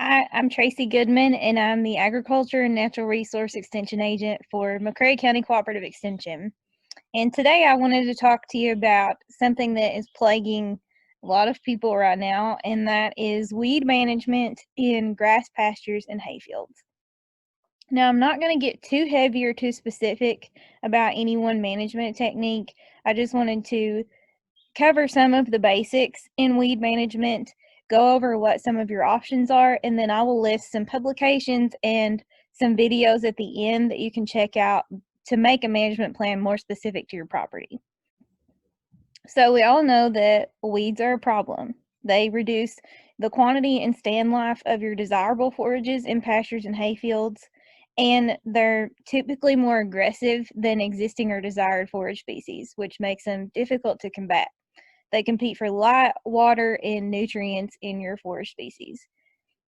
Hi, I'm Tracie Goodman, and I'm the Agriculture and Natural Resource Extension Agent for McCreary County Cooperative Extension. And today I wanted to talk to you about something that is plaguing a lot of people right now, and that is weed management in grass pastures and hayfields. Now, I'm not going to get too heavy or too specific about any one management technique. I just wanted to cover some of the basics in weed management, go over what some of your options are, and then I will list some publications and some videos at the end that you can check out to make a management plan more specific to your property. So we all know that weeds are a problem. They reduce the quantity and stand life of your desirable forages in pastures and hayfields, and they're typically more aggressive than existing or desired forage species, which makes them difficult to combat. They compete for light, water, and nutrients in your forage species.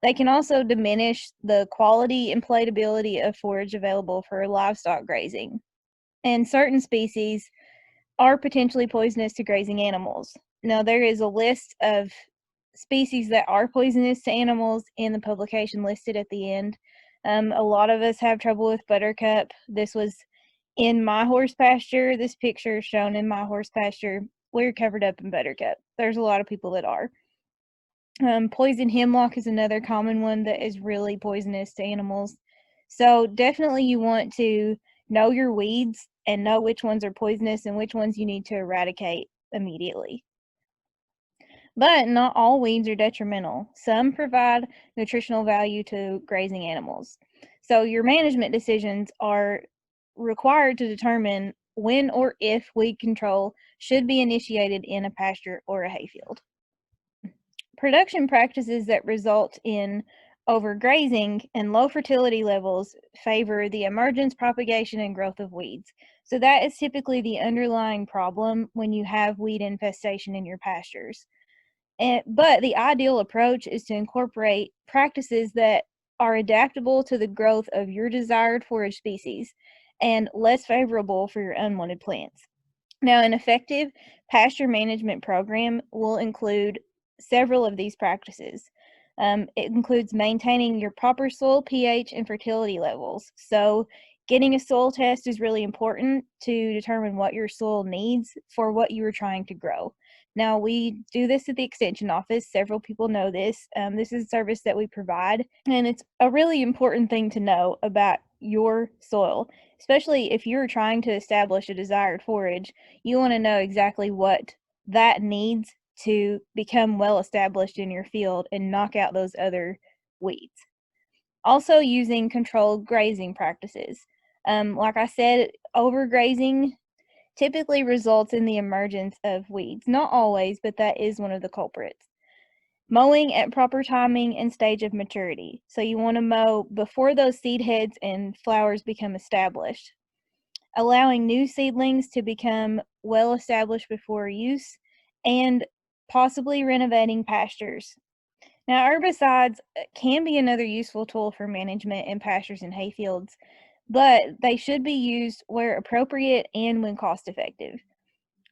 They can also diminish the quality and palatability of forage available for livestock grazing. And certain species are potentially poisonous to grazing animals. Now, there is a list of species that are poisonous to animals in the publication listed at the end. A lot of us have trouble with buttercup. This was in my horse pasture. This picture is shown in my horse pasture. We're covered up in buttercup. There's a lot of people that are. Poison hemlock is another common one that is really poisonous to animals. So definitely you want to know your weeds and know which ones are poisonous and which ones you need to eradicate immediately. But not all weeds are detrimental. Some provide nutritional value to grazing animals. So your management decisions are required to determine when or if weed control should be initiated in a pasture or a hayfield. Production practices that result in overgrazing and low fertility levels favor the emergence, propagation, and growth of weeds. So that is typically the underlying problem when you have weed infestation in your pastures. But the ideal approach is to incorporate practices that are adaptable to the growth of your desired forage species and less favorable for your unwanted plants. Now, an effective pasture management program will include several of these practices. It includes maintaining your proper soil pH and fertility levels. So, getting a soil test is really important to determine what your soil needs for what you are trying to grow. Now, we do this at the Extension office. Several people know this. This is a service that we provide, and it's a really important thing to know about your soil, especially if you're trying to establish a desired forage. You want to know exactly what that needs to become well established in your field and knock out those other weeds. Also, using controlled grazing practices. Like I said, overgrazing typically results in the emergence of weeds. Not always, but that is one of the culprits. Mowing at proper timing and stage of maturity. So you want to mow before those seed heads and flowers become established. Allowing new seedlings to become well established before use, and possibly renovating pastures. Now, herbicides can be another useful tool for management in pastures and hayfields, but they should be used where appropriate and when cost effective.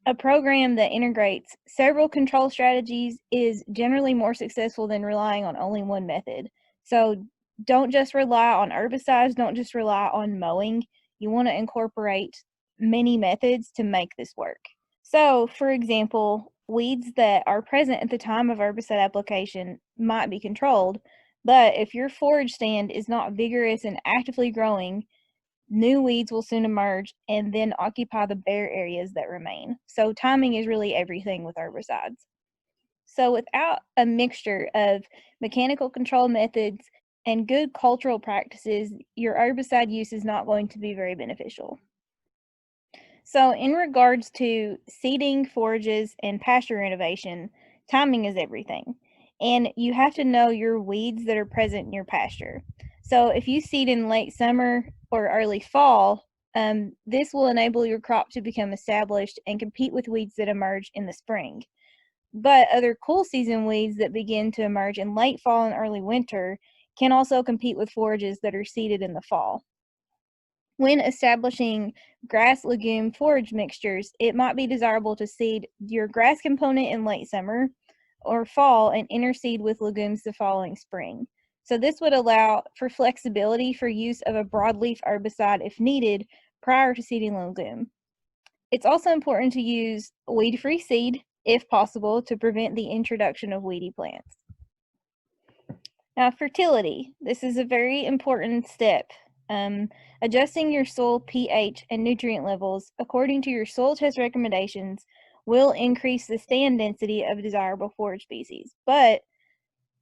A program that integrates several control strategies is generally more successful than relying on only one method. So don't just rely on herbicides, don't just rely on mowing. You want to incorporate many methods to make this work. So, for example, weeds that are present at the time of herbicide application might be controlled, but if your forage stand is not vigorous and actively growing, new weeds will soon emerge and then occupy the bare areas that remain. So timing is really everything with herbicides. So without a mixture of mechanical control methods and good cultural practices, your herbicide use is not going to be very beneficial. So in regards to seeding, forages, and pasture innovation, timing is everything. And you have to know your weeds that are present in your pasture. So if you seed in late summer or early fall, this will enable your crop to become established and compete with weeds that emerge in the spring. But other cool season weeds that begin to emerge in late fall and early winter can also compete with forages that are seeded in the fall. When establishing grass legume forage mixtures, it might be desirable to seed your grass component in late summer or fall and interseed with legumes the following spring. So this would allow for flexibility for use of a broadleaf herbicide if needed prior to seeding legume. It's also important to use weed-free seed, if possible, to prevent the introduction of weedy plants. Now, fertility. This is a very important step. Adjusting your soil pH and nutrient levels according to your soil test recommendations will increase the stand density of desirable forage species, but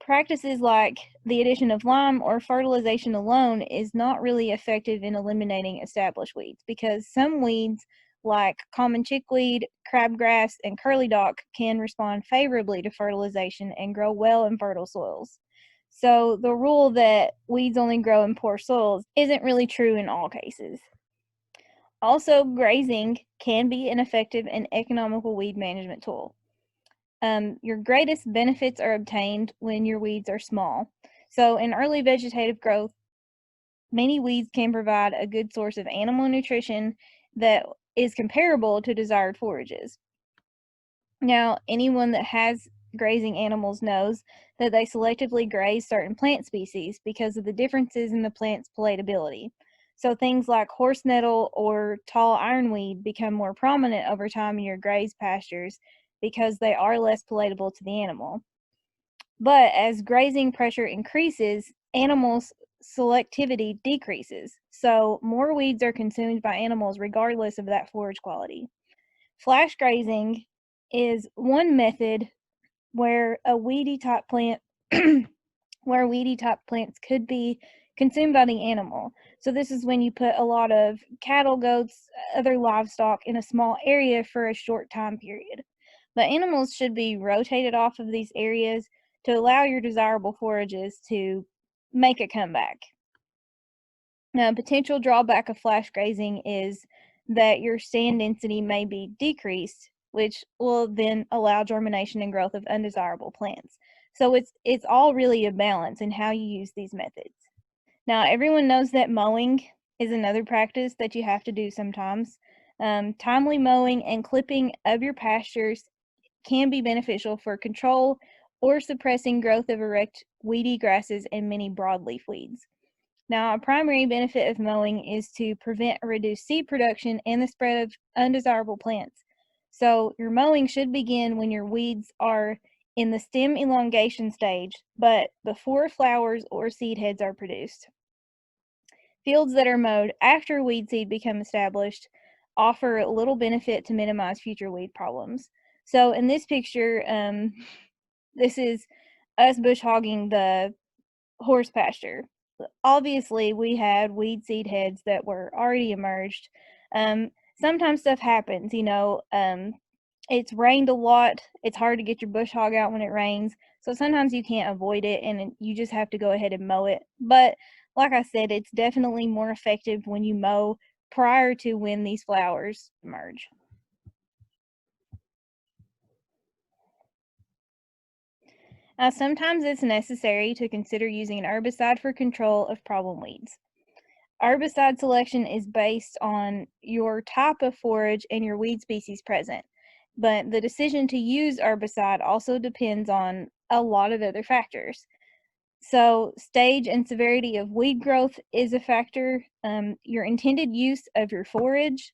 practices like the addition of lime or fertilization alone is not really effective in eliminating established weeds, because some weeds like common chickweed, crabgrass, and curly dock can respond favorably to fertilization and grow well in fertile soils. So the rule that weeds only grow in poor soils isn't really true in all cases. Also, grazing can be an effective and economical weed management tool. Your greatest benefits are obtained when your weeds are small. So in early vegetative growth, many weeds can provide a good source of animal nutrition that is comparable to desired forages. Now, anyone that has grazing animals knows that they selectively graze certain plant species because of the differences in the plant's palatability. So things like horse nettle or tall ironweed become more prominent over time in your grazed pastures because they are less palatable to the animal. But as grazing pressure increases, animals' selectivity decreases, so more weeds are consumed by animals regardless of that forage quality. Flash grazing is one method where a weedy type plant where weedy type plants could be consumed by the animal. So this is when you put a lot of cattle, goats, other livestock in a small area for a short time period. But animals should be rotated off of these areas to allow your desirable forages to make a comeback. Now, a potential drawback of flash grazing is that your stand density may be decreased, which will then allow germination and growth of undesirable plants. So it's all really a balance in how you use these methods. Now, everyone knows that mowing is another practice that you have to do sometimes. Timely mowing and clipping of your pastures can be beneficial for control or suppressing growth of erect weedy grasses and many broadleaf weeds. Now, a primary benefit of mowing is to prevent or reduce seed production and the spread of undesirable plants. So your mowing should begin when your weeds are in the stem elongation stage, but before flowers or seed heads are produced. Fields that are mowed after weed seed become established offer little benefit to minimize future weed problems. So in this picture, this is us bush hogging the horse pasture. Obviously, we had weed seed heads that were already emerged. Sometimes stuff happens, it's rained a lot. It's hard to get your bush hog out when it rains. So sometimes you can't avoid it and you just have to go ahead and mow it. But like I said, it's definitely more effective when you mow prior to when these flowers emerge. Now, sometimes it's necessary to consider using an herbicide for control of problem weeds. Herbicide selection is based on your type of forage and your weed species present, but the decision to use herbicide also depends on a lot of other factors. So, stage and severity of weed growth is a factor, your intended use of your forage,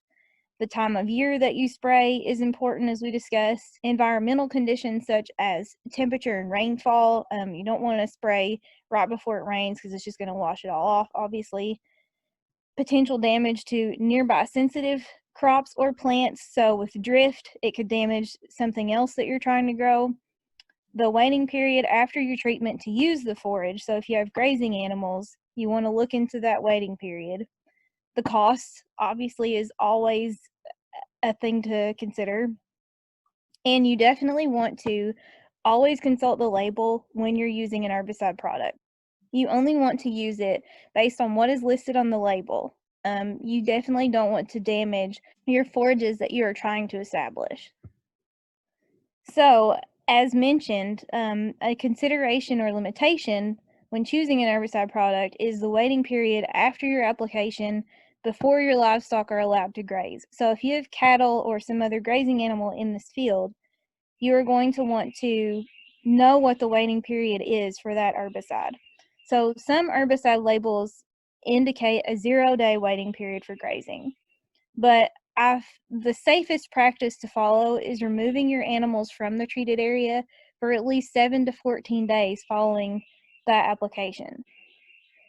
the time of year that you spray is important, as we discussed. Environmental conditions such as temperature and rainfall. You don't want to spray right before it rains because it's just going to wash it all off, obviously. Potential damage to nearby sensitive crops or plants. So with drift, it could damage something else that you're trying to grow. The waiting period after your treatment to use the forage. So if you have grazing animals, you want to look into that waiting period. The cost, obviously, is always a thing to consider. And you definitely want to always consult the label when you're using an herbicide product. You only want to use it based on what is listed on the label. You definitely don't want to damage your forages that you are trying to establish. So, as mentioned, a consideration or limitation when choosing an herbicide product is the waiting period after your application before your livestock are allowed to graze. So if you have cattle or some other grazing animal in this field, you are going to want to know what the waiting period is for that herbicide. So some herbicide labels indicate a 0-day waiting period for grazing, but the safest practice to follow is removing your animals from the treated area for at least 7 to 14 days following that application.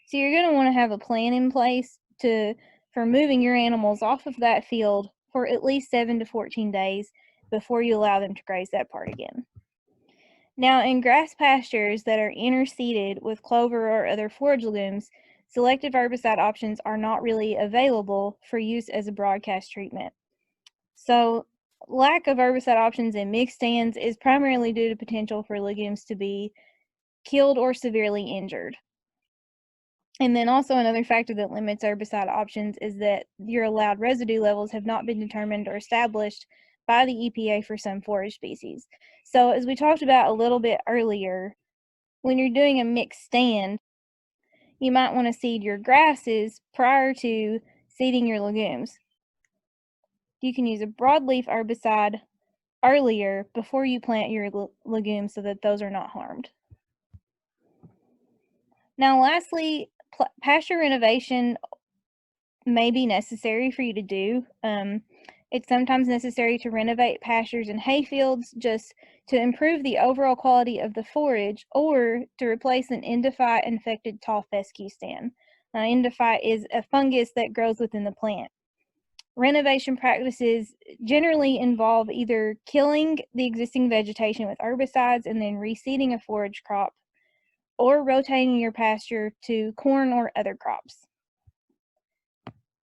So you're going to want to have a plan in place for moving your animals off of that field for at least 7 to 14 days before you allow them to graze that part again. Now, in grass pastures that are interseeded with clover or other forage legumes, selective herbicide options are not really available for use as a broadcast treatment. So, lack of herbicide options in mixed stands is primarily due to potential for legumes to be killed or severely injured. And then also another factor that limits herbicide options is that your allowed residue levels have not been determined or established by the EPA for some forage species. So as we talked about a little bit earlier, when you're doing a mixed stand, you might want to seed your grasses prior to seeding your legumes. You can use a broadleaf herbicide earlier before you plant your legumes so that those are not harmed. Now lastly, pasture innovation may be necessary for you to do. It's sometimes necessary to renovate pastures and hayfields just to improve the overall quality of the forage or to replace an endophyte infected tall fescue stand. Now, endophyte is a fungus that grows within the plant. Renovation practices generally involve either killing the existing vegetation with herbicides and then reseeding a forage crop, or rotating your pasture to corn or other crops.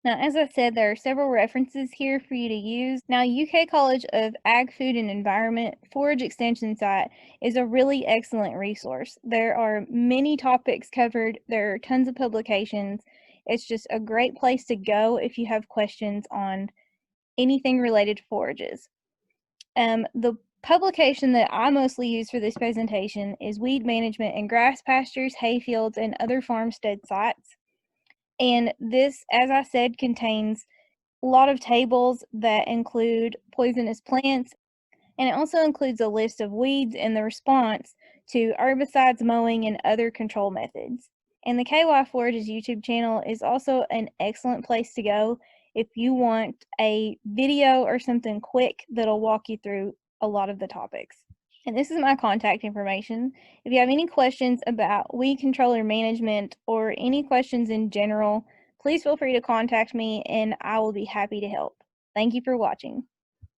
Now, as I said, there are several references here for you to use. Now, UK College of Ag, Food and Environment Forage Extension site is a really excellent resource. There are many topics covered. There are tons of publications. It's just a great place to go if you have questions on anything related to forages. The publication that I mostly use for this presentation is Weed Management in Grass Pastures, Hayfields, and Other Farmstead Sites. And this, as I said, contains a lot of tables that include poisonous plants, and it also includes a list of weeds and the response to herbicides, mowing, and other control methods. And the KY Forages YouTube channel is also an excellent place to go if you want a video or something quick that'll walk you through a lot of the topics. And this is my contact information. If you have any questions about weed controller management or any questions in general, please feel free to contact me and I will be happy to help. Thank you for watching.